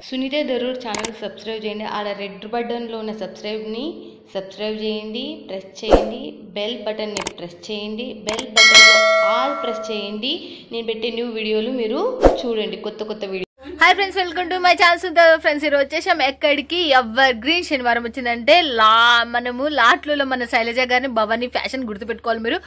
Sunitha Darur channel subscribe చేయండి. ఆడ red బటన్లో ఉన్న సబ్స్క్రైబ్ని సబ్స్క్రైబ్ చేయండి, ప్రెస్ చేయండి. బెల్ బటన్ని ప్రెస్ చేయండి. బెల్ బటన్లో ఆల్ ప్రెస్ చేయండి. నేను పెట్టే న్యూ వీడియోలు మీరు చూడండి, కొత్త కొత్త video. Hi friends, welcome to my channel. Sunitha friends, ఈరోజు వచ్చేసాం ఎక్కడికి, ఎవర్ గ్రీన్ శనివారం వచ్చిందంటే మనము లాట్లలో మన శైలజ గారిని భవానీ ఫ్యాషన్ గుర్తుపెట్టుకోవాలి. మీరు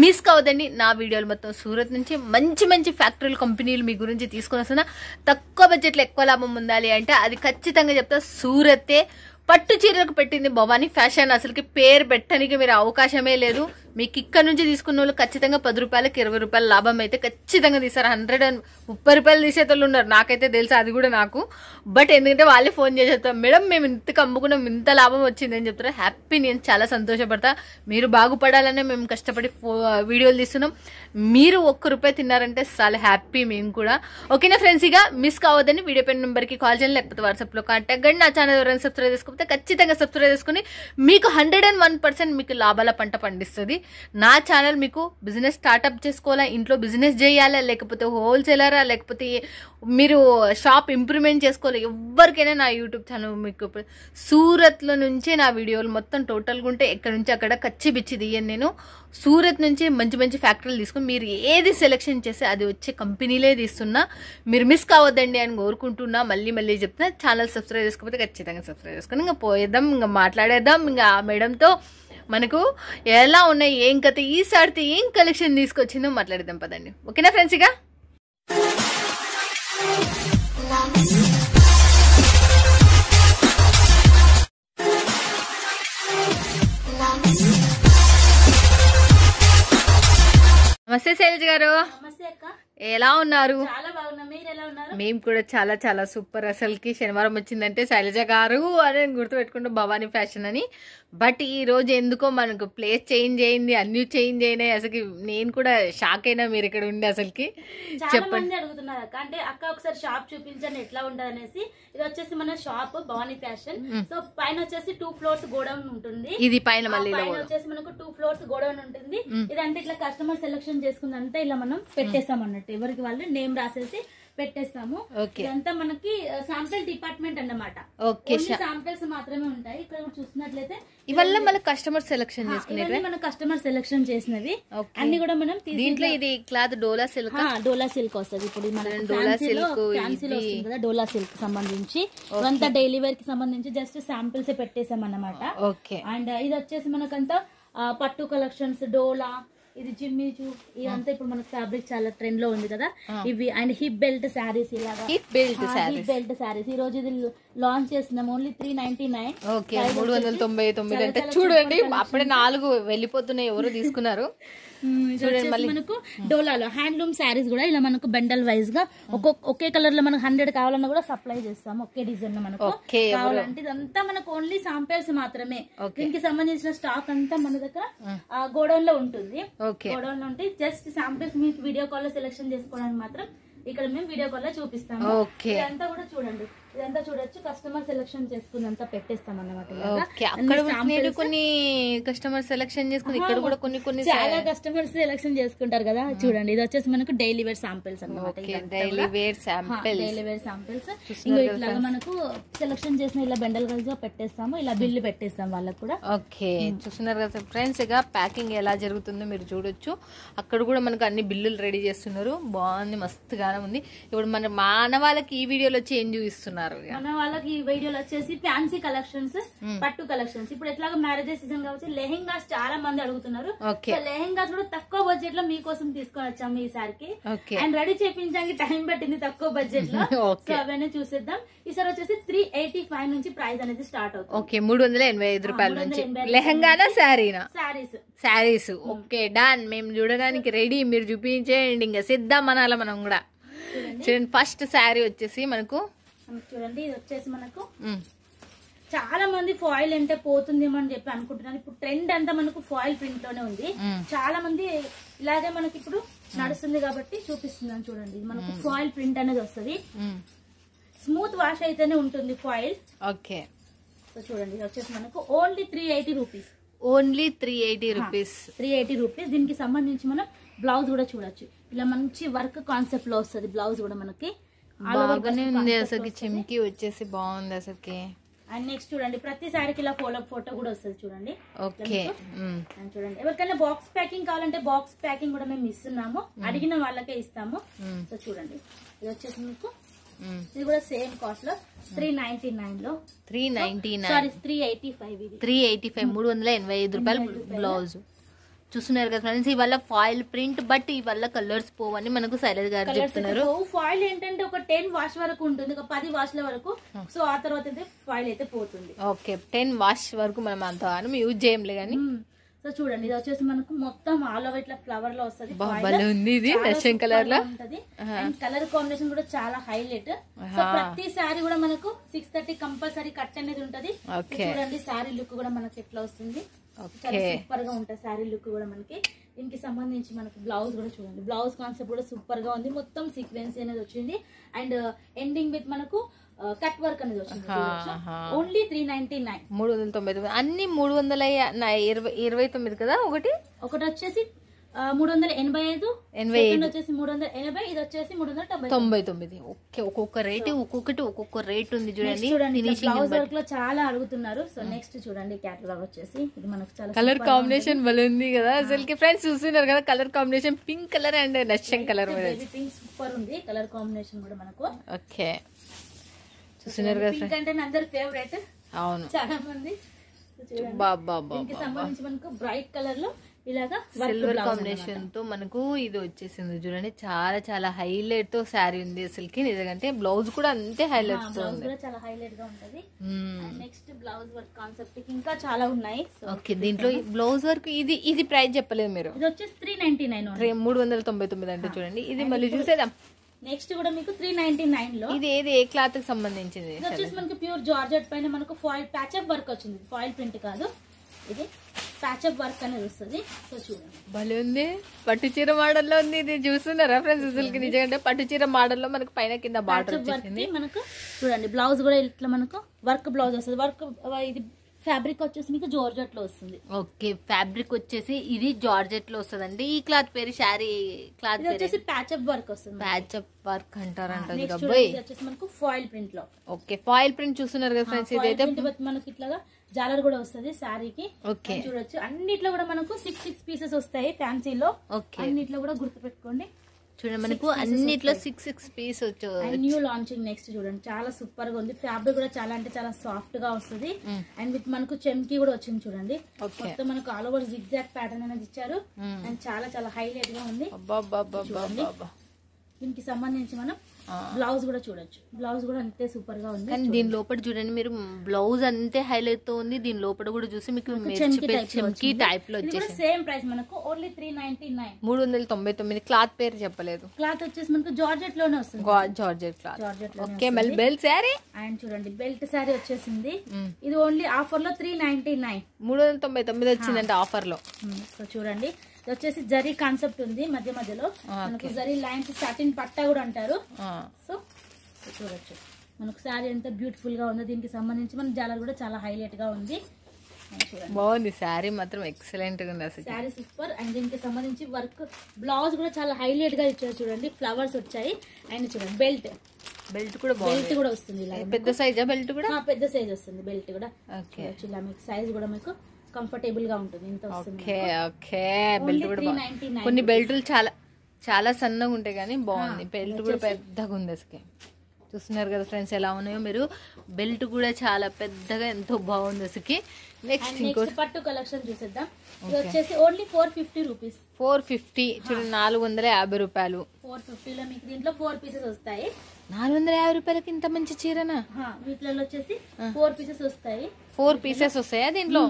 మిస్ కావద్దండి. నా వీడియోలు మొత్తం సూరత్ నుంచి మంచి మంచి ఫ్యాక్టరీలు, కంపెనీలు మీ గురించి తీసుకొని వస్తున్నా. తక్కువ బడ్జెట్లో ఎక్కువ లాభం ఉండాలి అంటే అది ఖచ్చితంగా చెప్తా, సూరతే. పట్టు చీరలకు పెట్టింది భవానీ ఫ్యాషన్. అసలుకి పేరు పెట్టడానికి మీరు అవకాశమే లేదు. మీకు ఇక్కడ నుంచి తీసుకున్న వాళ్ళు ఖచ్చితంగా 10 రూపాయలకి 20 రూపాయల లాభం అయితే ఖచ్చితంగా తీస్తారు. 130 రూపాయలు తీసేటోళ్ళు ఉన్నారు, నాకైతే తెలుసు, అది కూడా నాకు. బట్ ఎందుకంటే వాళ్ళే ఫోన్ చేసి చెప్తారు, మేడం మేము ఇంతకు అమ్ముకున్నాం, ఇంత లాభం వచ్చింది అని చెప్తారు. హ్యాపీ, నేను చాలా సంతోషపడతా. మీరు బాగుపడాలనే మేము కష్టపడి వీడియోలు తీస్తున్నాం. మీరు 1 రూపాయి తిన్నారంటే చాలా హ్యాపీ మేము కూడా. ఓకేనా ఫ్రెండ్స్, ఇక మిస్ కావద్దని వీడియో పైన నెంబర్కి కాల్ చేయండి, లేకపోతే వాట్సాప్లో కాంటాక్ట్ కండి. నా ఛానల్ ఎవరైనా సబ్స్క్రైబ్ చేసుకోకపోతే ఖచ్చితంగా సబ్స్క్రైబ్ చేసుకుని మీకు 101% మీకు లాభాల పంట పండిస్తుంది. నా ఛానల్ మీకు బిజినెస్ స్టార్ట్అప్ చేసుకోవాలా, ఇంట్లో బిజినెస్ చేయాలా, లేకపోతే హోల్సేలరా, లేకపోతే మీరు షాప్ ఇంప్రూవ్మెంట్ చేసుకోవాలి, ఎవరికైనా నా యూట్యూబ్ ఛానల్ మీకు సూరత్లో నుంచి నా వీడియోలు మొత్తం టోటల్గా ఉంటే ఎక్కడి నుంచి అక్కడ కచ్చి బిచ్చి తీయను. నేను సూరత్ నుంచి మంచి మంచి ఫ్యాక్టరీలు తీసుకుని మీరు ఏది సెలెక్షన్ చేస్తే అది వచ్చే కంపెనీలే తీస్తున్నా. మీరు మిస్ కావద్దండి అని కోరుకుంటున్నా. మళ్ళీ మళ్ళీ చెప్తున్నా, ఛానల్ సబ్స్క్రైబ్ చేసుకోకపోతే ఖచ్చితంగా సబ్స్క్రైబ్ చేసుకుని ఇంకా పోయేద్దాం, ఇంకా మాట్లాడేద్దాం. ఇంకా ఆ మేడంతో మనకు ఎలా ఉన్నాయి, ఏం కథ, ఈసారితో ఏం కలెక్షన్ తీసుకొచ్చిందో మాట్లాడేద్దాం పదండి. ఓకేనా ఫ్రెండ్స్, ఇక నమస్తే శైలజ గారు, ఎలా ఉన్నారు? మేము కూడా చాలా చాలా సూపర్. అసలుకి శనివారం వచ్చిందంటే శైలజ గారు అని గుర్తుపెట్టుకుంటాం, భవానీ ఫ్యాషన్ అని. బట్ ఈ రోజు ఎందుకో మనకు ప్లేస్ చేంజ్ అయింది, అన్ని చేంజ్ అయినాయి. అసలు నేను కూడా షాక్ అయినా మీరు ఇక్కడ ఉండి. అసలుకి చెప్పండి అడుగుతున్నారు అక్క, అంటే అక్క ఒకసారి షాప్ చూపించండి ఎట్లా ఉంటది అనేసి. ఇది వచ్చేసి మన షాప్ భవానీ ఫ్యాషన్. సో పైన వచ్చేసి 2 ఫ్లోర్స్ గోడౌన్ ఉంటుంది. ఇది పైన మళ్ళీ వచ్చేసి మనకు 2 ఫ్లోర్స్ గోడౌన్ ఉంటుంది. ఇదంతా ఇట్లా కస్టమర్ సెలెక్షన్ చేసుకుందంటే ఇలా మనం పెట్టేస్తాం అన్నట్టు, ఎవరికి వాళ్ళు నేమ్ రాసేసి పెట్టేస్తాము. ఇదంతా మనకి శాంపిల్ డిపార్ట్మెంట్ అన్నమాట. శాంపిల్స్ మాత్రమే ఉంటాయి. ఇక్కడ చూసినట్లయితే ఇవల్ల మన కస్టమర్ సెలెక్షన్ చేసుకునేవి, మన కస్టమర్ సెలెక్షన్ చేసినవి అన్ని కూడా మనం దీంట్లో. ఇది క్లాత్ డోలా సిల్క్, డోలా సిల్క్ వస్తుంది. ఇప్పుడు మన డోలా సిల్క్ ఫ్యాన్సీలో వస్తుంది కదా, డోలా సిల్క్ సంబంధించి అంతా డైలీ వేర్ కి సంబంధించి జస్ట్ శాంపిల్స్ పెట్టేసాం అన్నమాట. అండ్ ఇది వచ్చేసి మనకంతా పట్టు కలెక్షన్స్, డోలా, ఇది జిమ్మిచు, ఇదంతా ఇప్పుడు మనకు ఫ్యాబ్రిక్ చాలా ట్రెండ్ లో ఉంది కదా. ఇవి అండ్ హిప్ బెల్ట్ శారీస్, ఇలాగా హిప్ బెల్ట్ శారీస్ ఈ రోజు ఇది లాంచ్ చేస్తున్నాం. ఓన్లీ 399. 399 అంటే చూడండి, అప్పుడే 4 వెళ్ళిపోతున్నాయి, ఎవరు తీసుకున్నారు. మనకు డోలాలో హ్యాండ్లూమ్ శారీస్ కూడా ఇలా మనకు బండల్ వైజ్ గా ఒకే కలర్ లో మనకు 100 కావాలన్నా కూడా సప్లై చేస్తాము. ఒకే డిజైన్ లో మనకు కావాలంటే ఇదంతా మనకు ఓన్లీ శాంపిల్స్ మాత్రమే. దీనికి సంబంధించిన స్టాక్ అంతా మన దగ్గర గోడౌన్ లో ఉంటుంది. గోడౌన్ లో ఉంటే జస్ట్ శాంపిల్స్ మీకు వీడియో కాల్ లో సెలెక్షన్ చేసుకోవడానికి మాత్రం ఇక్కడ మేము వీడియో కాల్ లో చూపిస్తాము. ఇదంతా కూడా చూడండి, ఇదంతా చూడొచ్చు. కస్టమర్ సెలెక్షన్ చేసుకున్నంతా పెట్టేస్తాం అన్నమాట. కొన్ని కస్టమర్ సెలెక్షన్ చేసుకుని ఇక్కడ కూడా కొన్ని చాలా కస్టమర్స్ సెలెక్షన్ చేసుకుంటారు కదా. చూడండి, ఇది వచ్చేసి మనకు డైలీ వేర్ శాంపిల్స్ అన్నమాట. డైలీ వేర్ శాంపిల్స్ ఇట్లాగా మనకు సెలెక్షన్ చేసిన ఇలా బెండల్ గా పెట్టేస్తాము. ఇలా బిల్లు పెట్టేస్తాం వాళ్ళకు కూడా. ఓకే, చూస్తున్నారు కదా ఫ్రెండ్స్, ఇక ప్యాకింగ్ ఎలా జరుగుతుందో మీరు చూడొచ్చు. అక్కడ కూడా మనకు అన్ని బిల్లులు రెడీ చేస్తున్నారు. బాగుంది, మస్తుగా ఉంది. ఇప్పుడు మన మానవాళ్ళకి ఈ వీడియోలో చేంజ్ చూపిస్తున్నారు. మన వాళ్ళకి ఈ వీడియోలో వచ్చేసి ఫ్యాన్సీ కలెక్షన్స్, పట్టు కలెక్షన్స్. ఇప్పుడు ఎట్లాగా మ్యారేజెస్ సీజన్ కాబట్టి లెహెంగాస్ చాలా మంది అడుగుతున్నారు. లెహెంగాస్ కూడా తక్కువ బడ్జెట్ లో మీకోసం తీసుకొని వచ్చాము ఈసారికి. అండ్ రెడీ చేయించడానికి టైం పట్టింది తక్కువ బడ్జెట్ లో. సో అవన్నీ చూసేద్దాం. ఈసారి వచ్చేసి 385 నుంచి ప్రైస్ అనేది స్టార్ట్ అవుతుంది. ఓకే, 385 రూపాయల నుంచి లెహంగానా శారీనా? శారీస్. Okay, done. మేము చూడడానికి రెడీ, మీరు చూపించేయండి. ఇంకా సిద్ధం అనాల మనం కూడా. చూడండి, ఫస్ట్ శారీ వచ్చేసి మనకు చూడండి, ఇది వచ్చేసి మనకు చాలా మంది ఫాయిల్ అంటే పోతుందేమో అని చెప్పి అనుకుంటున్నారు. ఇప్పుడు ట్రెండ్ అంతా మనకు ఫాయిల్ ప్రింట్ లోనే ఉంది. చాలా మంది ఇలాగే మనకి ఇప్పుడు నడుస్తుంది కాబట్టి చూపిస్తున్నాను. చూడండి, మనకు ఫాయిల్ ప్రింట్ అనేది వస్తుంది. స్మూత్ వాష్ అయితేనే ఉంటుంది ఫాయిల్. ఓకే, సో చూడండి, ఇది వచ్చేసి మనకు only 380 rupees. Only 380 rupees. 380 rupees. దీనికి సంబంధించి మనం బ్లౌజ్ కూడా చూడొచ్చు. ఇలా మంచి వర్క్ కాన్సెప్ట్ లో వస్తుంది బ్లౌజ్ కూడా మనకి. బాగానే ఉంది అసలు, చెమ్కి వచ్చేసి బాగుంది అసలుకి. అండ్ నెక్స్ట్ చూడండి ప్రతి సారీకి ఇలా ఫోటో కూడా వస్తుంది చూడండి. ఓకే చూడండి ఎవరికైనా బాక్స్ ప్యాకింగ్ కావాలంటే బాక్స్ ప్యాకింగ్ కూడా మేము ఇస్తున్నాము, అడిగిన వాళ్ళకే ఇస్తాము. సో చూడండి ఇది వచ్చేసి మీకు ఇది కూడా సేమ్ కాస్ట్ లో 399 లో 399 సారీ 385 ఇది 385 385 రూపాయలు బ్లౌజ్. చూస్తున్నారు కదా ఫ్రెండ్స్, ఇవాళ ఫాయిల్ ప్రింట్, బట్ ఇవాళ కలర్స్ పోవని మనకు శైలజ గారు చెప్తున్నారు. ఫాయిల్ ఏంటంటే ఒక 10 వాష్ వరకు ఉంటుంది, ఒక 10 వాష్ల వరకు. సో ఆ తర్వాత అయితే ఫాయిల్ అయితే పోతుంది. ఓకే 10 వాష్ వరకు మనం అంత యూజ్ చేయంలే కానీ. సో చూడండి ఇది వచ్చేసి మనకు మొత్తం ఆల్ ఓవర్ ఇట్లా ఫ్లవర్ లో వస్తుంది. ఇది నషం కలర్ లో ఉంటది అండ్ కలర్ కాంబినేషన్ కూడా చాలా హైలైట్. సో ప్రతి సారీ కూడా మనకు 630 కంపల్సరీ కట్ అనేది ఉంటది. చూడండి సారీ లుక్ కూడా మనకి ఎట్లా వస్తుంది, చాలా సూపర్ గా ఉంటుంది సారీ లుక్ కూడా మనకి. దీనికి సంబంధించి మనకు బ్లౌజ్ కూడా చూడండి, బ్లౌజ్ కాన్సెప్ట్ కూడా సూపర్ గా ఉంది. మొత్తం సీక్వెన్స్ అనేది వచ్చింది అండ్ ఎండింగ్ విత్ మనకు కట్ వర్క్ అనేది వచ్చింది. ఓన్లీ 399 399 అన్ని 329 కదా. ఒకటి వచ్చేసి 385 వచ్చేసి 380 ఇది వచ్చేసి 399. ఓకే ఒక్కొక్క రేట్ ఒక్కొక్క రేట్ ఉంది చూడండి. బ్లౌజ్ వర్క్ లో చాలా అడుగుతున్నారు. సో నెక్స్ట్ చూడండి క్యాటలాగ్ వచ్చేసి ఇది మనకు చాలా కలర్ కాంబినేషన్ భలే ఉంది కదా అసలుకి. ఫ్రెండ్స్ చూస్తున్నారు కదా colour combination, pink colour and నషం కలర్ పింక్ సూపర్ ఉంది కలర్ కాంబినేషన్ కూడా మనకు. ఓకే చూస్తున్నారు కదా పింక్ అంటే అందరి ఫేవరెట్. అవును చాలా మంది. దీనికి సంబంధించి మనకు బ్రైట్ కలర్ లో ఇలాగా సిల్వర్ కాంబినేషన్ తో మనకు ఇది వచ్చేసింది చూడండి. చాలా చాలా హైలైట్ తో శారీ ఉంది అసలుకి నిజంగా. బ్లౌజ్ కూడా అంతే హైలైట్ తో ఉంది, చాలా హైలైట్ గా ఉంటది. నెక్స్ట్ బ్లౌజ్ వర్క్ కాన్సెప్ట్ ఇంకా చాలా ఉన్నాయి. ఓకే దీంట్లో బ్లౌజ్ వర్క్ ఇది ప్రైస్ చెప్పలేదు మీరు. ఇది వచ్చేసి 399 399 అంటే చూడండి. ఇది మళ్ళీ చూసేద్దాం. నెక్స్ట్ కూడా మీకు 399 లో ఇది ఏ క్లాత్ కి సంబంధించింది? ఇది వచ్చేసి మనకి ప్యూర్ జార్జెట్ పైన మనకు ఫాయిల్ ప్యాచప్ వర్క్ వచ్చింది. ఫాయిల్ ప్రింట్ కాదు, ఇది ప్యాచప్ వర్క్ అనేది వస్తుంది. సో చూడండి భలే ఉంది, పట్టు చీర మోడల్ లో ఉంది. ఇది చూస్తున్నారా ఫ్రెండ్స్ అసలుకి నిజంగా పట్టు చీర మోడల్ లో మనకు పైన కింద బార్డర్ వచ్చేసింది. మనకు చూడండి బ్లౌజ్ కూడా ఇట్లా మనకు వర్క్ బ్లౌజ్ వస్తుంది. వర్క్ ఇది ఫ్యాబ్రిక్ వచ్చేసి మీకు జార్జెట్ లో వస్తుంది. ఓకే ఫ్యాబ్రిక్ వచ్చేసి ఇది జార్జెట్ లో వస్తుంది. ఈ క్లాత్ పేరు శారీ క్లాత్ వచ్చేసి ప్యాచప్ వర్క్ వస్తుంది. ప్యాచప్ వర్క్ అంటారంట మనకు ఫాయిల్ ప్రింట్ లో. ఓకే ఫాయిల్ ప్రింట్ చూస్తున్నారు కదా ఫ్రెండ్స్. ఇదైతే మనకి ఇట్లాగా జాలర్ కూడా వస్తుంది శారీకి. ఓకే చూడొచ్చు అన్నిట్లో కూడా మనకు 6 పీసెస్ వస్తాయి ఫ్యాన్సీలో. అన్నిట్లో కూడా గుర్తు పెట్టుకోండి చూడండి మనకు అన్నిట్లో 6 పీస్ వచ్చాయి. New launching. నెక్స్ట్ చూడండి చాలా సూపర్ గా ఉంది. ఫ్యాబ్రిక్ కూడా చాలా అంటే చాలా సాఫ్ట్ గా వస్తుంది అండ్ విత్ మనకు చెమ్కి కూడా వచ్చింది చూడండి. మొత్తం మనకు ఆల్ ఓవర్ జిగ్జాగ్ ప్యాటర్న్ అనేది ఇచ్చారు అండ్ చాలా చాలా హైలైట్ గా ఉంది. దీనికి సంబంధించి మనం బ్లౌజ్ కూడా చూడొచ్చు. బ్లౌజ్ కూడా అంతే సూపర్ గా ఉంది. కానీ దీని లోపల చూడండి మీరు, బ్లౌజ్ అంతే హైలైట్ తో ఉంది. దీని లోపల కూడా చూసి మీకు చెమ్కి టైప్ లో వచ్చేసి సేమ్ ప్రైస్ మనకు ఓన్లీ 399 399. క్లాత్ పేరు చెప్పలేదు. క్లాత్ వచ్చేసి మనకు జార్జెట్ లోనే వస్తుంది. Georgette cloth. ఓకే మళ్ళీ బెల్ట్ శారీ అండ్ చూడండి బెల్ట్ శారీ వచ్చేసింది. ఇది ఓన్లీ ఆఫర్ లో 399 399 వచ్చిందంటే ఆఫర్ లో. సో చూడండి ఇది వచ్చేసి జరీ కాన్సెప్ట్ ఉంది. మధ్య మధ్యలో మనకు జరీ లైన్స్ సాటిన్ పట్టా కూడా అంటారు. సో చూడొచ్చు మనకు శారీ ఎంత బ్యూటిఫుల్ గా ఉందో. దీనికి సంబంధించి మన జాలర్ కూడా చాలా హైలైట్ గా ఉంది. బాగుంది శారీ మాత్రం ఎక్సలెంట్ గా ఉంది అసలు. శారీ సూపర్. అండ్ దీనికి సంబంధించి వర్క్ బ్లౌజ్ కూడా చాలా హైలైట్ గా ఇచ్చారు చూడండి. ఫ్లవర్స్ వచ్చాయి అండ్ చూడండి బెల్ట్ కూడా బెల్ట్ కూడా వస్తుంది. పెద్ద సైజా బెల్ట్ కూడా? పెద్ద సైజ్ వస్తుంది బెల్ట్ కూడా. ఇలా మీకు సైజ్ కూడా మీకు కంఫర్టబుల్ గా ఉంటుంది. ఇంత వస్తుంది. బెల్ట్ కూడా కొన్ని బెల్టులు చాలా చాలా సన్నగా ఉంటాయి కానీ బాగుంది. బెల్ట్ కూడా పెద్దగా ఉంది అసలు. చూస్తున్నారు కదా ఫ్రెండ్స్ ఎలా ఉన్నాయో మీరు. బెల్ట్ కూడా చాలా పెద్దగా ఎంతో బాగుంది అసలు. నెక్స్ట్ పట్టు కలెక్షన్ చూసేద్దాం. ఇది వచ్చేసి ఓన్లీ 450 రూపీస్. 450 చూడండి 450 రూపాయలు. 450 లో మీకు దీంట్లో 4 పీసెస్ వస్తాయి. 450 రూపాయలకి ఇంత మంచి చీరనా? వీటిలో వచ్చేసి 4 పీసెస్ వస్తాయి. 4 పీసెస్ వస్తాయా దీంట్లో?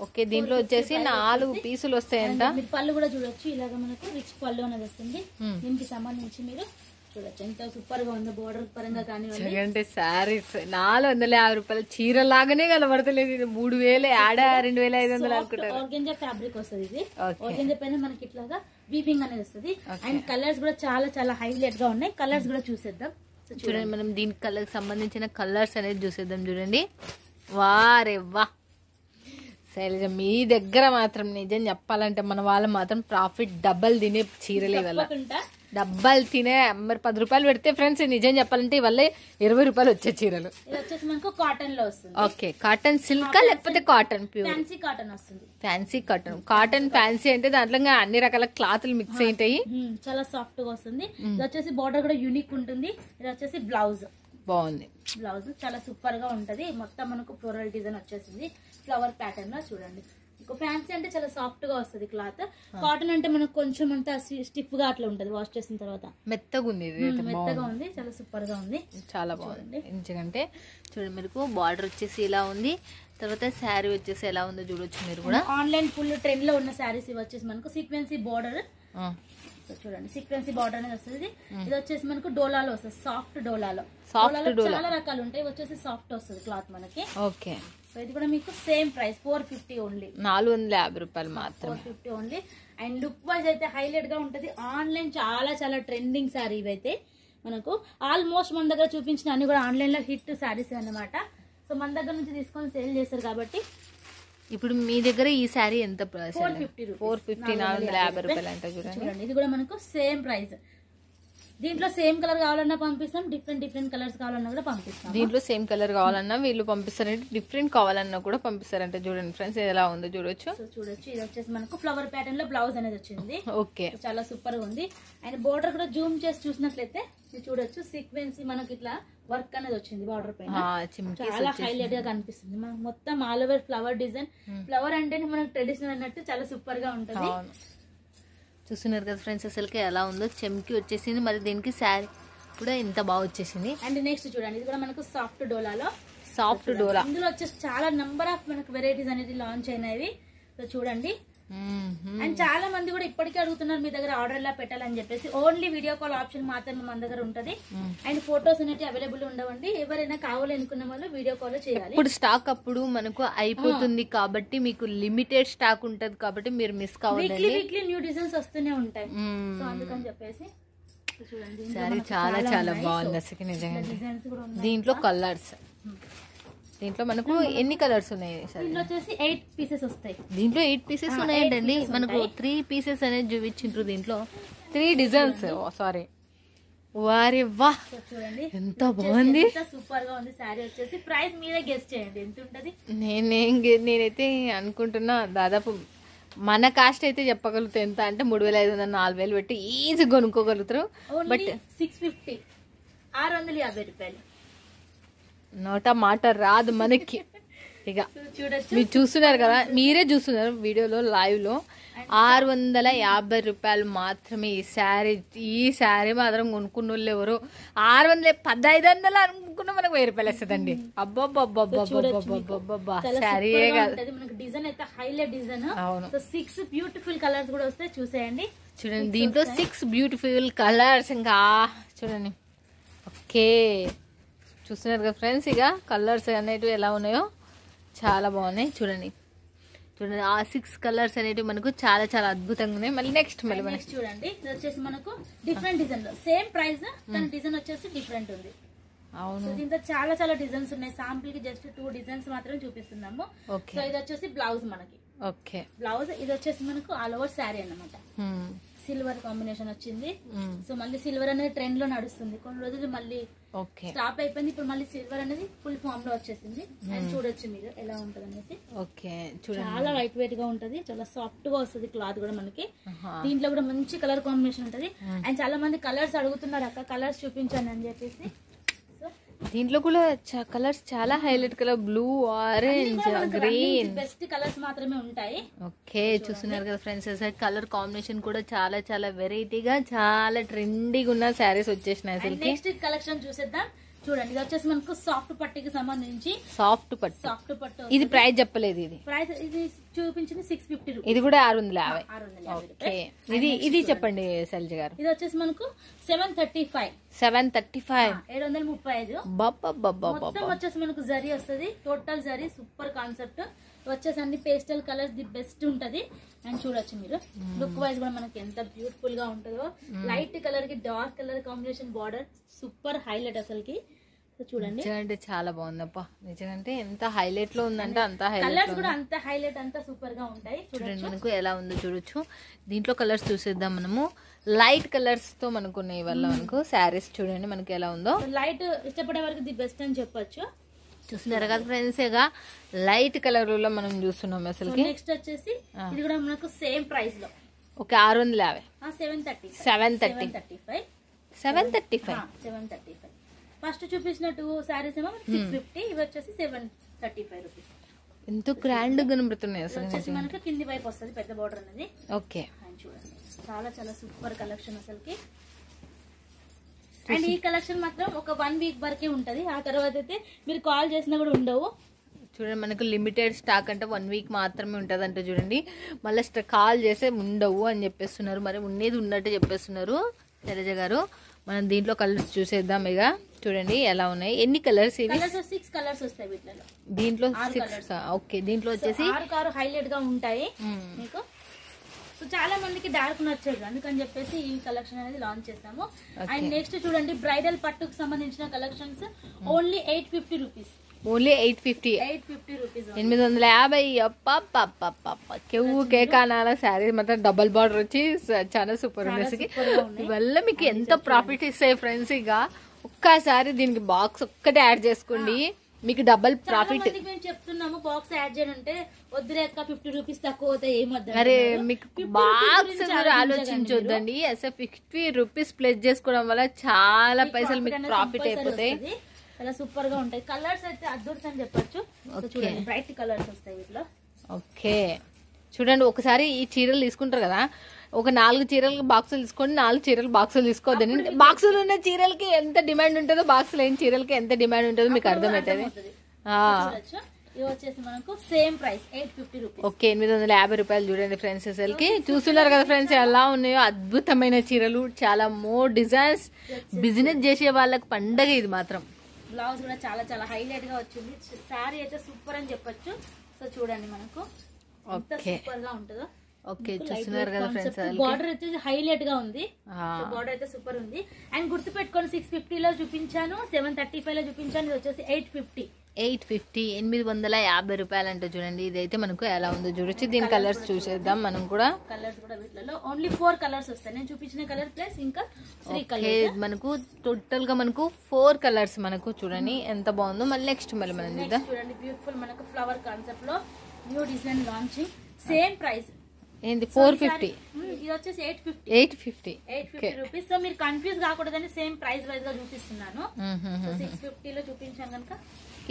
ఓకే దీంట్లో వచ్చేసి 4 పీసులు వస్తాయంట. పళ్ళు కూడా చూడొచ్చు ఇలాగ మనకు రిచ్ పళ్ళు అనేది వస్తుంది. దీనికి సంబంధించి మీరు చూడొచ్చు ఎంత సూపర్ గా ఉందో. బోర్డర్ పరంగా కానివ్వండి అంటే శారీస్ 450 రూపాయలు చీర లాగానే కనబడతలేదు. ఇది 3000 ఆడ 2500 అనుకుంటారు. ఆర్గెంజా ఫ్యాబ్రిక్ వస్తుంది. ఇది ఆర్గెంజా పైన మనకి ఇట్లాగా వీవింగ్ అనేది వస్తుంది అండ్ కలర్స్ కూడా చాలా చాలా హైలైట్ గా ఉన్నాయి. కలర్స్ కూడా చూసేద్దాం. చూడండి మనం దీని కలర్ సంబంధించిన కలర్స్ అనేది చూసేద్దాం. చూడండి వారే వా శైలజ మీ దగ్గర మాత్రం నిజం చెప్పాలంటే మన వాళ్ళు మాత్రం ప్రాఫిట్ డబల్ తినే చీరలే వల్ల. డబ్బాలు తినే మరి 10 రూపాయలు పెడితే ఫ్రెండ్స్ నిజం చెప్పాలంటే ఇవాళ 20 రూపాయలు వచ్చే చీరలు. ఇది వచ్చేసి మనకు కాటన్ లో వస్తుంది. ఓకే, కాటన్ సిల్కా లేకపోతే కాటన్ ప్యూర్? ఫ్యాన్సీ కాటన్ వస్తుంది. Fancy cotton. కాటన్ ఫ్యాన్సీ అంటే దాంట్లో అన్ని రకాల క్లాత్లు మిక్స్ అయింటాయి. చాలా సాఫ్ట్ గా వస్తుంది. ఇది వచ్చేసి బార్డర్ కూడా యూనిక్ ఉంటుంది. ఇది వచ్చేసి బ్లౌజ్ బాగుంది. బ్లౌజ్ చాలా సూపర్ గా ఉంటది. మొత్తం మనకు ఫ్లోరల్ డిజైన్ వచ్చేసింది ఫ్లవర్ ప్యాటర్న్ లో. చూడండి, ఫ్యాన్సీ అంటే చాలా సాఫ్ట్ గా వస్తుంది క్లాత్. కాటన్ అంటే మనకు కొంచెం అంతా స్టిఫ్ గా అట్లా ఉంటది. వాష్ చేసిన తర్వాత మెత్తగా ఉంది. మెత్తగా ఉంది, చాలా సూపర్ గా ఉంది. చాలా బాగుంది. ఎందుకంటే చూడండి మీకు బార్డర్ వచ్చేసి ఇలా ఉంది. తర్వాత శారీ వచ్చేసి ఎలా ఉందో చూడొచ్చు మీరు కూడా. ఆన్లైన్ ఫుల్ ట్రెండ్ లో ఉన్న శారీస్ ఇవి వచ్చేసి మనకు సీక్వెన్సీ బార్డర్. చూడండి, సీక్వెన్సీ బార్డర్ అనేది వస్తుంది. ఇది వచ్చేసి మనకు డోలాలో వస్తుంది. సాఫ్ట్ డోలాలో చాలా రకాలు ఉంటాయి. వచ్చేసి సాఫ్ట్ వస్తుంది క్లాత్ మనకి. ఓకే, సో ఇది కూడా మీకు సేమ్ ప్రైస్ 450 ఓన్లీ. 450 రూపాయలు మాత్రం. 450 ఓన్లీ. అండ్ లుక్ వైజ్ అయితే హైలైట్ గా ఉంటది. ఆన్లైన్ చాలా చాలా ట్రెండింగ్ శారీ ఇవైతే మనకు. ఆల్మోస్ట్ మన దగ్గర చూపించిన అన్ని కూడా ఆన్లైన్ లో హిట్ శారీస్ అన్నమాట. సో మన దగ్గర నుంచి తీసుకొని సేల్ చేస్తారు కాబట్టి. ఇప్పుడు మీ దగ్గర ఈ శారీ ఎంత? 450. 450 రూపాయలు అంటే చూడండి, ఇది కూడా మనకు సేమ్ ప్రైస్. దీంట్లో సేమ్ కలర్ కావాలన్నా పంపిస్తాం, డిఫరెంట్ కలర్స్ కావాలన్నా కూడా పంపిస్తాం. దీంట్లో సేమ్ కలర్ కావాలన్నా వీళ్ళు పంపిస్తారంటే, డిఫరెంట్ కావాలన్నా కూడా పంపిస్తారంటే. చూడండి ఫ్రెండ్స్ ఎలా ఉందో చూడొచ్చు. చూడొచ్చు, ఇది వచ్చేసి మనకు ఫ్లవర్ ప్యాటర్న్ లో బ్లౌజ్ అనేది వచ్చింది. ఓకే, చాలా సూపర్ గా ఉంది. అండ్ బోర్డర్ కూడా జూమ్ చేసి చూసినట్లయితే చూడొచ్చు, సీక్వెన్సీ మనకి ఇట్లా వర్క్ అనేది వచ్చింది బార్డర్ పైన. చాలా హైలైట్ గా కనిపిస్తుంది మనకు. మొత్తం all over flower design. Flower అంటే మనకు ట్రెడిషనల్ అన్నట్టు చాలా సూపర్ గా ఉంటుంది. చూస్తున్నారు కదా ఫ్రెండ్స్ అసలుకి ఎలా ఉందో. చెమ్కి వచ్చేసింది, మరి దీనికి శారీ కూడా ఎంత బాగా వచ్చేసింది. అండ్ నెక్స్ట్ చూడండి, ఇది కూడా మనకు సాఫ్ట్ డోలాలో. సాఫ్ట్ డోలా. ఇందులో వచ్చేసి చాలా నంబర్ ఆఫ్ మనకు వెరైటీస్ అనేది లాంచ్ అయినవి. సో చూడండి, అండ్ చాలా మంది కూడా ఇప్పటికే అడుగుతున్నారు మీ దగ్గర ఆర్డర్ ఎలా పెట్టాలని చెప్పేసి. ఓన్లీ వీడియో కాల్ ఆప్షన్ మాత్రమే మన దగ్గర ఉంటది. అండ్ ఫొటోస్ అనేవి అవైలబుల్ ఉండవండి. ఎవరైనా కావాలనుకున్న వాళ్ళు వీడియో కాల్ చేయాలి. ఇప్పుడు స్టాక్ అప్పుడు మనకు అయిపోతుంది కాబట్టి మీకు లిమిటెడ్ స్టాక్ ఉంటది కాబట్టి మీరు మిస్ కావాలి. వీక్లీ న్యూ డిజైన్స్ వస్తూనే ఉంటాయి. సో అందుకని చెప్పేసి చూడండి, సారీ చాలా చాలా బాగుంది అసలు నిజంగా. దీంట్లో కలర్స్, దీంట్లో మనకు ఎన్ని కలర్స్ ఉన్నాయి? దీంట్లో వచ్చేసి 8 పీసెస్ వస్తాయి. దీంట్లో 8 పీసెస్ ఉన్నాయండి. మనకు 3 పీసెస్ అనేది చూపించిండ్రు. దీంట్లో 3 డిజైన్స్. సారీ, వారి వా, చూడండి ఎంత బాగుంది. సూపర్ గా ఉంది శారీ. వచ్చేసి ప్రైస్ మీరే గెస్ చేయండి ఎంత ఉంటది. నేనైతే అనుకుంటున్నా దాదాపు మన కాస్ట్ అయితే చెప్పగలుగుతా. ఎంత అంటే 3500 4000 పెట్టి ఈజీ కొనుక్కోగలుగుతారు. బట్ 650 650 రూపాయలు నోట మాట రాదు మనకి. ఇక చూడొచ్చు, మీరు చూస్తున్నారు కదా, మీరే చూస్తున్నారు వీడియోలో లైవ్ లో. 650 రూపాయలు మాత్రమే ఈ శారీ మాత్రం కొనుక్కున్న వాళ్ళు ఎవరు 1500 అనుకున్న మనకు 1000 రూపాయలు వస్తుందండి. అబ్బబ్బబ్బబ్బబ్బబ్బబ్బబ్బా శారీయే కాదు. డిజైన్ అయితే హైలైట్ డిజైన్. అవును, 6 బ్యూటిఫుల్ కలర్స్ కూడా వస్తాయి. చూసేయండి, చూడండి దీంట్లో 6 బ్యూటిఫుల్ కలర్స్. ఇంకా చూడండి. ఓకే, చూస్తున్నారు కదా ఫ్రెండ్స్, ఇక కలర్స్ అనేటివి ఎలా ఉన్నాయో చాలా బాగున్నాయి. చూడండి ఆ 6 కలర్స్ అనేటివి మనకు చాలా చాలా అద్భుతంగా ఉన్నాయి. మళ్ళీ నెక్స్ట్ చూడండి, ఇది వచ్చేసి మనకు డిఫరెంట్ డిజైన్ లో సేమ్ ప్రైస్, కానీ డిజైన్ వచ్చేసి డిఫరెంట్ ఉంది. అవును, దీంట్లో చాలా చాలా డిజైన్స్ ఉన్నాయి. శాంపుల్ కి జస్ట్ 2 డిజైన్స్ మాత్రం చూపిస్తున్నాము. సో ఇది వచ్చేసి బ్లౌజ్ మనకి. ఓకే, బ్లౌజ్ ఇది వచ్చేసి మనకు ఆల్ ఓవర్ శారీ అన్నమాట. సిల్వర్ కాంబినేషన్ వచ్చింది. సో మళ్ళీ సిల్వర్ అనేది ట్రెండ్ లో నడుస్తుంది. కొన్ని రోజులు మళ్ళీ స్టాప్ అయిపోయింది. ఇప్పుడు మళ్ళీ సిల్వర్ అనేది ఫుల్ ఫామ్ లో వచ్చేసింది. అండ్ చూడొచ్చు మీరు ఎలా ఉంటది అనేసి. చాలా లైట్ వెయిట్ గా ఉంటది, చాలా సాఫ్ట్ గా వస్తుంది క్లాత్ కూడా మనకి. దీంట్లో కూడా మంచి కలర్ కాంబినేషన్ ఉంటది. అండ్ చాలా మంది కలర్స్ అడుగుతున్నారు, అక్క కలర్స్ చూపించండి అని చెప్పేసి. దీంట్లో కూడా కలర్స్ చాలా highlight colour, blue, orange, green, best colours మాత్రమే ఉంటాయి. ఓకే, చూస్తున్నారు కదా ఫ్రెండ్స్, కలర్ కాంబినేషన్ కూడా చాలా చాలా వెరైటీగా చాలా ట్రెండీగా ఉన్న శారీస్ వచ్చేసినాయి. అసలు నెక్స్ట్ కలెక్షన్ చూసేద్దాం. చూడండి, ఇది వచ్చేసి మనకు సాఫ్ట్ పట్టుకి సంబంధించి. సాఫ్ట్ పట్టు ఇది ప్రైస్ చెప్పలేదు. ఇది ప్రైస్ ఇది చూపించింది 650 రూపీస్. ఇది కూడా 650. ఇది చెప్పండి శైలజ గారు. ఇది వచ్చేసి మనకు 735. 735. మొత్తం వచ్చేసి మనకు జరీ వస్తుంది, టోటల్ జరీ. సూపర్ కాన్సెప్ట్ వచ్చేసి అన్ని పేస్టల్ కలర్స్ ది బెస్ట్ ఉంటది. అండ్ చూడొచ్చు మీరు లుక్ వైజ్ కూడా మనకి ఎంత బ్యూటిఫుల్ గా ఉంటుందో. లైట్ కలర్ కి dark colour combination border super highlight అసలుకి. చూడండి అంటే చాలా బాగుందప్ప నిజంగా ఎంత హైలైట్ లో ఉందంటే అంత హైలైట్ కలర్స్ కూడా అంత హైలైట్ అంతా సూపర్ గా ఉంటాయి చూడండి మనకు ఎలా ఉందో చూడొచ్చు దీంట్లో కలర్స్ చూసేద్దాం మనము లైట్ కలర్స్ తో మనకు ఉన్నాయి వల్ల మనకు శారీస్ చూడండి మనకి ఎలా ఉందో లైట్ ఇష్టపడే వరకు ది బెస్ట్ అని చెప్పొచ్చు చూస్తున్నారు కదా ఫ్రెండ్స్ ఇక లైట్ కలర్ లో మనం చూస్తున్నాం అసలు నెక్స్ట్ వచ్చేసి ఇది కూడా మనకు సేమ్ ప్రైస్ లో ఓకే 650 735 ఫస్ట్ చూపించిన 2 సారీస్ ఏమో 650 ఇవి వచ్చేసి 735 రూపీస్ ఎంతో గ్రాండ్ కనబడుతున్నాయి అసలు వచ్చేసి మనకు కింది వైపు వస్తుంది పెద్ద బోర్డర్ అనేది ఓకే చూడండి చాలా చాలా సూపర్ కలెక్షన్ అసలుకి అండ్ ఈ కలెక్షన్ మాత్రం ఒక 1 వీక్ వరకే ఉంటది ఆ తర్వాత అయితే మీరు కాల్ చేసినా కూడా ఉండవు చూడండి మనకు లిమిటెడ్ స్టాక్ అంటే 1 వీక్ మాత్రమే ఉంటుంది అంటే చూడండి మళ్ళీ కాల్ చేసే ఉండవు అని చెప్పేస్తున్నారు మరి ఉండేది ఉన్నట్టు చెప్పేస్తున్నారు శైలజ గారు మనం దీంట్లో కలర్స్ చూసేద్దాం ఇక చూడండి ఎలా ఉన్నాయి ఎన్ని కలర్స్ ఇవి 6 కలర్స్ వస్తాయి వీటిలో దీంట్లో 6 ఓకే దీంట్లో వచ్చేసి 6 హైలైట్ గా ఉంటాయి మీకు సో చాలా మందికి డార్క్ నచ్చదు అందుకని చెప్పేసి ఈ కలెక్షన్ అనేది లాంచ్ చేస్తాము అండ్ నెక్స్ట్ చూడండి బ్రైడల్ పట్టుకు సంబంధించిన collections only 850 rupees only 850 rupees 850 కేవు కేకానాల శారీ మాత్రం డబల్ బార్డర్ వచ్చి చాలా సూపర్ ఉంది వల్ల మీకు ఎంత ప్రాఫిట్ ఇస్తాయి ఫ్రెండ్స్ ఇక ఒక్కసారి దీనికి బాక్స్ ఒక్కటే యాడ్ చేసుకోండి మీకు డబల్ ప్రాఫిట్ చెప్తున్నాము బాక్స్ యాడ్ చేయాలంటే వద్దులేక 50 రూపీస్ తక్కువ అవుతాయి ఏమొద్దు అరే మీకు బాక్స్ మీరు ఆలోచించొద్దండి అసలు 50 రూపీస్ ప్లేస్ చేసుకోవడం వల్ల చాలా పైసలు మీకు ప్రాఫిట్ అయిపోతాయి చాలా సూపర్ గా ఉంటాయి కలర్స్ అయితే అద్భుతం అని చెప్పొచ్చు చూడండి బ్రైట్ కలర్స్ వస్తాయి వీటిలో ఓకే చూడండి ఒకసారి ఈ చీరలు తీసుకుంటారు కదా ఒక 4 చీరలకి బాక్సులు తీసుకోండి 4 చీరలు బాక్సులు తీసుకోవద్దండి బాక్సులు ఉన్న చీరలకి ఎంత డిమాండ్ ఉంటుందో బాక్సులు లేని చీరలకి ఎంత డిమాండ్ ఉంటుందో మీకు అర్థమవుతుంది ఇది వచ్చేసి మనకు సేమ్ ప్రైస్ 850 రూపీస్ ఓకే 850 రూపాయలు చూడండి ఫ్రెండ్స్ అసలుకి చూస్తున్నారు కదా ఫ్రెండ్స్ ఎలా ఉన్నాయో అద్భుతమైన చీరలు చాలా మోర్ డిజైన్స్ బిజినెస్ చేసే వాళ్ళకి పండగ ఇది మాత్రం బ్లౌజ్ కూడా చాలా చాలా హైలైట్ గా వచ్చింది శారీ అయితే సూపర్ అని చెప్పొచ్చు సో చూడండి మనకు సూపర్ గా ఉంటుందో ఓకే చూస్తున్నారు కదా ఫ్రెండ్స్ బార్డర్ అయితే హైలైట్ గా ఉంది బార్డర్ అయితే సూపర్ ఉంది అండ్ గుర్తు పెట్టుకొని 650 లో చూపించాను 735 లో చూపించాను ఇది వచ్చేసి 850 రూపాయలు అంటే చూడండి ఇదైతే మనకు ఎలా ఉందో చూడొచ్చు దీని కలర్స్ చూసేద్దాం మనం కూడా కలర్స్ కూడా వీటిలో ఓన్లీ 4 కలర్స్ వస్తాయి నేను చూపించిన కలర్ ప్లస్ ఇంకా 3 కలర్స్ మనకు టోటల్ గా మనకు 4 కలర్స్ మనకు చూడండి ఎంత బాగుందో మళ్ళీ నెక్స్ట్ మళ్ళీ మనం చూద్దాం చూడండి బ్యూటిఫుల్ మనకు ఫ్లవర్ కాన్సెప్ట్ లో new design launching same price ఏంది 450 ఇది వచ్చేసి 850 రూపీస్ సో మీరు కన్ఫ్యూజ్ కాకూడదని సేమ్ ప్రైస్ వైజ్ గా చూపిస్తున్నాను 650 లో చూపించాను కనుక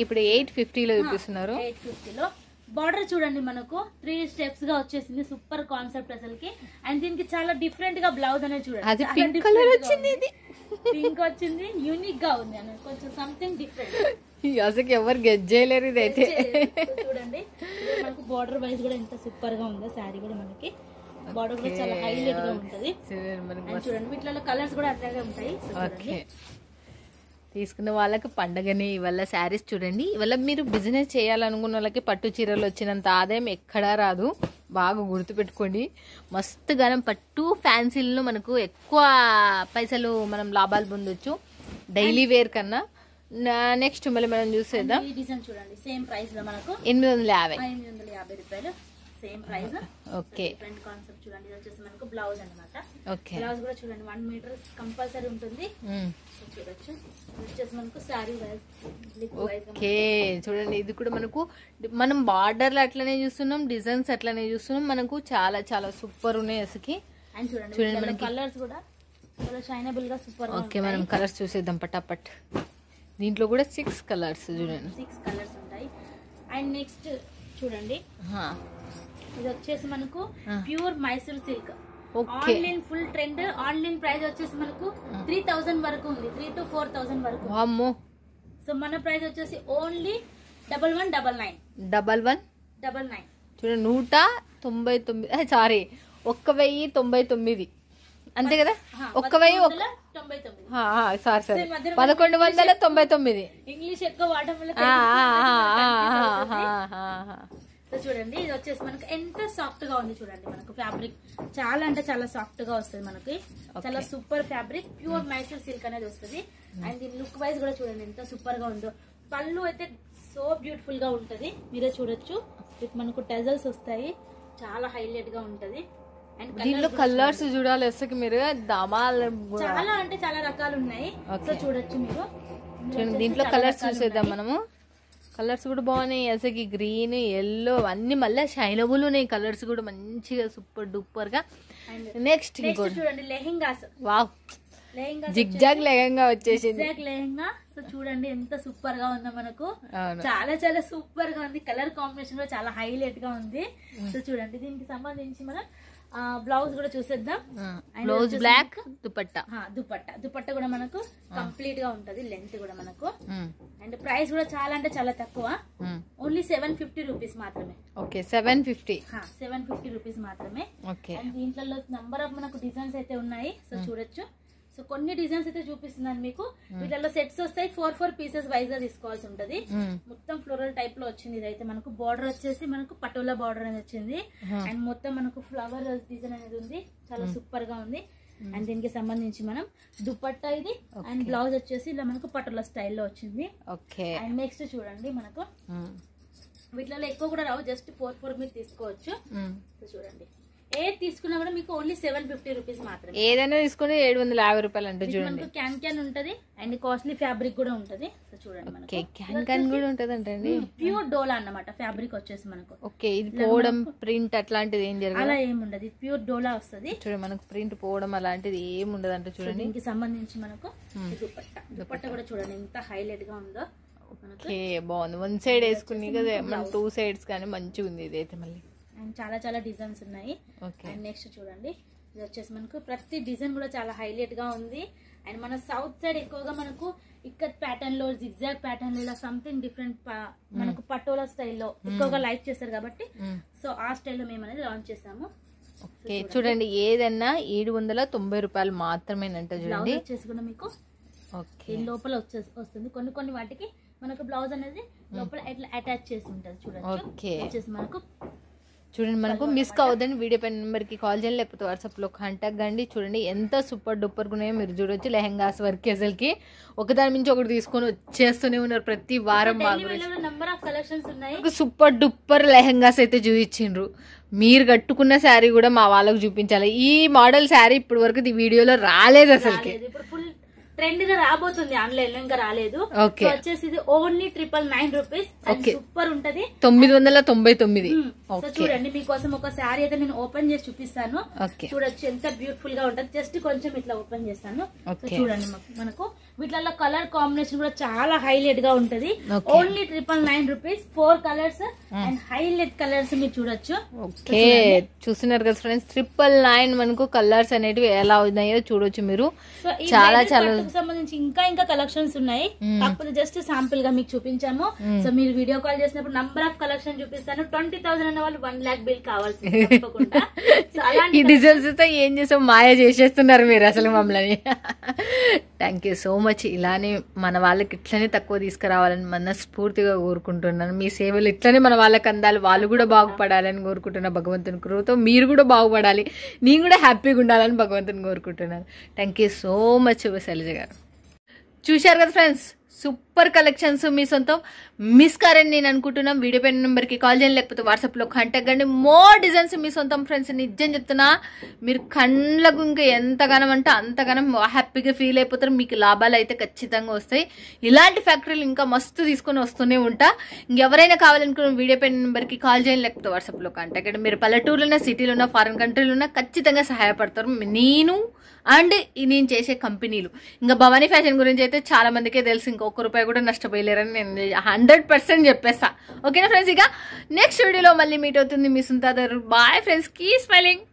ఇప్పుడు 850 లో చూపిస్తున్నారు 850 లో బార్డర్ చూడండి మనకు 3 స్టెప్స్ గా వచ్చేసింది సూపర్ కాన్సెప్ట్ అసలుకి అండ్ దీనికి చాలా డిఫరెంట్ గా బ్లౌజ్ అనేది చూడండి అది పింక్ కలర్ వచ్చింది ఇది పింక్ వచ్చింది యూనిక్ గా ఉంది అని కొంచెం సంథింగ్ డిఫరెంట్ అసలు ఎవరు గెట్ చేయలేరు ఇదైతే చూడండి మనకు బార్డర్ వైజ్ కూడా ఎంత సూపర్ గా ఉందో శారీ కూడా మనకి బార్డర్ కూడా చాలా హైలైట్ గా ఉంటది చూడండి వీటిలో కలర్స్ కూడా అట్లాగే ఉంటాయి ఓకే తీసుకున్న వాళ్ళకి పండగని ఇవాళ శారీస్ చూడండి ఇవాళ మీరు బిజినెస్ చేయాలనుకున్న వాళ్ళకి పట్టు చీరలు వచ్చినంత ఆదాయం ఎక్కడా రాదు బాగా గుర్తుపెట్టుకోండి మస్తుగానం పట్టు ఫ్యాన్సీలను మనకు ఎక్కువ పైసలు మనం లాభాలు పొందొచ్చు డైలీ వేర్ కన్నా నెక్స్ట్ మళ్ళీ మనం చూసేద్దాం డిజైన్ చూడండి సేమ్ ప్రైస్ లో మనకు 850 రూపాయలు same price okay different concept చూడండి ఇది వచ్చేసి మనకు బ్లౌజ్ అన్నమాట ఓకే బ్లౌజ్ కూడా చూడండి 1 మీటర్ కంపల్సరీ ఉంటుంది చూడొచ్చు వచ్చేసి మనకు సారీ వైజ్ ఓకే చూడండి ఇది కూడా మనకు మనం బార్డర్లు అట్లనే చూస్తున్నాం డిజైన్స్ అట్లనే చూస్తున్నాం మనకు చాలా చాలా సూపర్ ఉన్నాయి అసలుకి అండ్ చూడండి మనకి కలర్స్ కూడా చాలా షైనబుల్ గా సూపర్ గా ఓకే మనం కలర్స్ చూసేద్దాం పటాపట్ దీంట్లో కూడా 6 కలర్స్ చూడండి 6 కలర్స్ ఉంటాయి అండ్ నెక్స్ట్ చూడండి ఇది వచ్చేసి మనకు pure Mysore silk online full trend online price వచ్చేసి మనకు 3000 వరకు ఉంది 3 to 4000 వరకు అమ్మో సో మన ప్రైస్ వచ్చేసి ఓన్లీ 1199 చూడండి 199 సారీ 1099 అంతే కదా 1099 సారీ సారీ 1199 ఇంగ్లీష్ ఎక్కువ వాడడం వల్ల సో చూడండి ఇది వచ్చేసి మనకు ఎంత సాఫ్ట్ గా ఉంది చూడండి. మనకు ఫ్యాబ్రిక్ చాలా అంటే చాలా సాఫ్ట్ గా వస్తుంది మనకి. చాలా super fabric, pure Mysore silk అనేది వస్తుంది. అండ్ దీని లుక్ వైజ్ కూడా చూడండి ఎంత సూపర్ గా ఉందో. పళ్ళు అయితే సో బ్యూటిఫుల్ గా ఉంటది, మీరే చూడొచ్చు. మనకు టెజల్స్ వస్తాయి, చాలా హైలైట్ గా ఉంటది. అండ్ దీంట్లో కలర్స్ చూడాలి అసలు మీరు చాలా అంటే చాలా రకాలు ఉన్నాయి. సో చూడొచ్చు మీరు. దీంట్లో కలర్స్ చూసేద్దాం మనము. కలర్స్ కూడా బాగున్నాయి అసలు, గ్రీన్ ఎల్లో అన్ని మళ్ళీ షైనబుల్ ఉన్నాయి కలర్స్ కూడా మంచిగా సూపర్ డూపర్ గా. నెక్స్ట్ చూడండి లెహెంగాస్. వావ్, జిగ్జాగ్ లెహంగా వచ్చేసింది. లెహంగా సో చూడండి ఎంత సూపర్ గా ఉందో మనకు. చాలా చాలా సూపర్ గా ఉంది. కలర్ కాంబినేషన్ కూడా చాలా హైలైట్ గా ఉంది. సో చూడండి దీనికి సంబంధించి మనం బ్లౌజ్ కూడా చూసేద్దాం. బ్లౌజ్ బ్లాక్, దుపట్టా దుపట్టా కూడా మనకు కంప్లీట్ గా ఉంటది. లెంత్ కూడా మనకు. అండ్ ప్రైస్ కూడా చాలా అంటే చాలా తక్కువ, ఓన్లీ 750 రూపీస్ మాత్రమే. ఓకే 750 రూపీస్ మాత్రమే. ఓకే. అండ్ దీంట్లో నంబర్ ఆఫ్ మనకు డిజైన్స్ అయితే ఉన్నాయి. సో చూడొచ్చు. సో కొన్ని డిజైన్స్ అయితే చూపిస్తున్నాను మీకు. వీటిలో సెట్స్ వస్తాయి, 4 పీసెస్ వైజ్ గా తీసుకోవాల్సి ఉంటది. మొత్తం ఫ్లోరల్ టైప్ లో వచ్చింది. ఇదైతే మనకు బార్డర్ వచ్చేసి మనకు పటోలా బార్డర్ అనేది వచ్చింది. అండ్ మొత్తం మనకు ఫ్లవర్ డిజైన్ అనేది ఉంది, చాలా సూపర్ గా ఉంది. అండ్ దీనికి సంబంధించి మనం దుపట్టా ఇది, అండ్ బ్లౌజ్ వచ్చేసి ఇలా మనకు పటోలా స్టైల్లో వచ్చింది. అండ్ నెక్స్ట్ చూడండి మనకు వీటిలో ఎక్కువ కూడా రావు, జస్ట్ 4 మీరు తీసుకోవచ్చు. చూడండి ఏది తీసుకున్నా కూడా మీకు ఓన్లీ 750 రూపీస్ మాత్రమే. ఏదైనా తీసుకుని 750 రూపాయలు అంటే చూడండి. మనకు క్యాన్ ఉంటది అండ్ కాస్ట్లీ ఫ్యాబ్రిక్ కూడా ఉంటది. సో చూడండి మనకు క్యాన్ కూడా ఉంటది అంటే ప్యూర్ డోలా అన్నమాట. ఫ్యాబ్రిక్ వచ్చేసి మనకు ఓకే, ఇది పోవడం ప్రింట్ అట్లాంటిది ఏం జరగదు, అలా ఏమి ఉండదు. ప్యూర్ డోలా వస్తుంది. చూడండి మనకు ప్రింట్ పోవడం అలాంటిది ఏమి ఉండదు అంటే చూడండి. దీనికి సంబంధించి మనకు దుపట్టా కూడా చూడండి ఎంత హైలైట్ గా ఉందో. ఓకే బాగుంది. 1 సైడ్ వేసుకుని కదా, మన 2 సైడ్స్ కానీ మంచిగా ఉంది ఇదైతే. మళ్ళీ అండ్ చాలా చాలా డిజైన్స్ ఉన్నాయి. అండ్ నెక్స్ట్ చూడండి ఇది వచ్చేసి మనకు ప్రతి డిజైన్ కూడా చాలా హైలైట్ గా ఉంది. అండ్ మన సౌత్ సైడ్ ఎక్కువగా మనకు ఇక్కత్ ప్యాటర్న్ లో, జిగ్జాగ్ ప్యాటర్న్ లో, ఇలా సంథింగ్ డిఫరెంట్ మనకు పటోలా స్టైల్లో ఎక్కువగా లైక్ చేస్తారు కాబట్టి సో ఆ స్టైల్లో మేము అనేది లాంచ్ చేసాము. ఓకే చూడండి ఏదన్నా 790 రూపాయలు మాత్రమేనంట. చూడండి వచ్చేసి కూడా మీకు లోపల వస్తుంది. కొన్ని వాటికి మనకు బ్లౌజ్ అనేది లోపల ఎట్లా అటాచ్ చేసి ఉంటుంది చూడండి. ఓకే వచ్చేసి మనకు చూడండి మనకు మిస్ కావద్దని వీడియో పైన నెంబర్కి కాల్ చేయండి, లేకపోతే వాట్సాప్లో కాంటాక్ట్ కండి. చూడండి ఎంత సూపర్ డూపర్గా ఉన్నాయో మీరు చూడొచ్చు. లెహెంగాస్ వరకు అసలుకి ఒకదాని నుంచి ఒకటి తీసుకొని వచ్చేస్తూనే ఉన్నారు ప్రతి వారం. సూపర్ డూపర్ లెహెంగాస్ అయితే చూపించిండ్రు. మీరు కట్టుకున్న శారీ కూడా మా వాళ్ళకు చూపించాలి. ఈ మోడల్ శారీ ఇప్పటి వరకు ఈ వీడియోలో రాలేదు అసలుకి. ట్రెండ్ గా రాబోతుంది ఆన్లైన్ లో, ఇంకా రాలేదు. వచ్చేసి ఇది ఓన్లీ 999 రూపీస్. సూపర్ ఉంటది. 999. చూడండి మీకోసం ఒక శారీ అయితే నేను ఓపెన్ చేసి చూపిస్తాను. చూడొచ్చు ఎంత బ్యూటిఫుల్ గా ఉంటది. జస్ట్ కొంచెం ఇట్లా ఓపెన్ చేస్తాను. చూడండి మనకు వీటిలో కలర్ కాంబినేషన్ కూడా చాలా హైలైట్ గా ఉంటది. Only 999 rupees. 4 colours and highlight colours మీరు చూడొచ్చు. ఓకే చూస్తున్నారు కదా ఫ్రెండ్స్, 999 మనకు కలర్స్ అనేటివి ఎలా ఉన్నాయో చూడొచ్చు మీరు. చాలా చాలా సంబంధించి ఇంకా కలెక్షన్స్ ఉన్నాయి, కాకపోతే జస్ట్ శాంపుల్ గా మీకు చూపించాము. సో మీరు వీడియో కాల్ చేసినప్పుడు నంబర్ ఆఫ్ కలెక్షన్ చూపిస్తాను. 20,000 అన్న వాళ్ళు 1 lakh బిల్ కావాల్సింది తప్పకుండా. ఈ డిజైన్స్ తో ఏం చేసాం, మాయ చేసేస్తున్నారు మీరు అసలు మమ్మల్ని. Thank you so much. ఇలానే మన వాళ్ళకి ఇట్లనే తక్కువ తీసుకురావాలని మనస్ఫూర్తిగా కోరుకుంటున్నాను. మీ సేవలు ఇట్లనే మన వాళ్ళకి అందాలి, వాళ్ళు కూడా బాగుపడాలని కోరుకుంటున్నా భగవంతుని కృపతో. మీరు కూడా బాగుపడాలి, నేను కూడా హ్యాపీగా ఉండాలని భగవంతుని కోరుకుంటున్నాను. Thank you so much Shailaja గారు. చూశారు కదా ఫ్రెండ్స్, సూపర్ కలెక్షన్స్ మీ సొంతం మిస్ కారని నేను అనుకుంటున్నాను. వీడియో పైన నెంబర్కి కాల్ చేయండి, లేకపోతే వాట్సాప్లో కాంటాక్ట్ కండి. మోర్ డిజైన్స్ మీ సొంతం ఫ్రెండ్స్. నిజం చెప్తున్నా, మీరు కళ్ళకు ఇంకా ఎంతగానం అంటే అంతగానం హ్యాపీగా ఫీల్ అయిపోతారు. మీకు లాభాలు అయితే ఖచ్చితంగా వస్తాయి. ఇలాంటి ఫ్యాక్టరీలు ఇంకా మస్తు తీసుకొని వస్తూనే ఉంటా. ఇంకెవరైనా కావాలనుకున్న వీడియో పైన నెంబర్కి కాల్ చేయండి, లేకపోతే వాట్సాప్లో కాంటాక్ట్ కండి. మీరు పల్లెటూరులో, సిటీలో ఉన్న, ఫారెన్ కంట్రీలో ఉన్న ఖచ్చితంగా సహాయపడతారు. నేను అండ్ నేను చేసే కంపెనీలు. ఇంకా భవానీ ఫ్యాషన్ గురించి అయితే చాలా మందికే తెలుసు. ఇంకా ₹1 కూడా నష్టపోయలేరని నేను 100% చెప్పేస్తా. ఓకేనా ఫ్రెండ్స్, ఇక నెక్స్ట్ వీడియోలో మళ్ళీ మీట్ అవుతుంది మీ సుంతాదర్. Bye friends, keep smiling.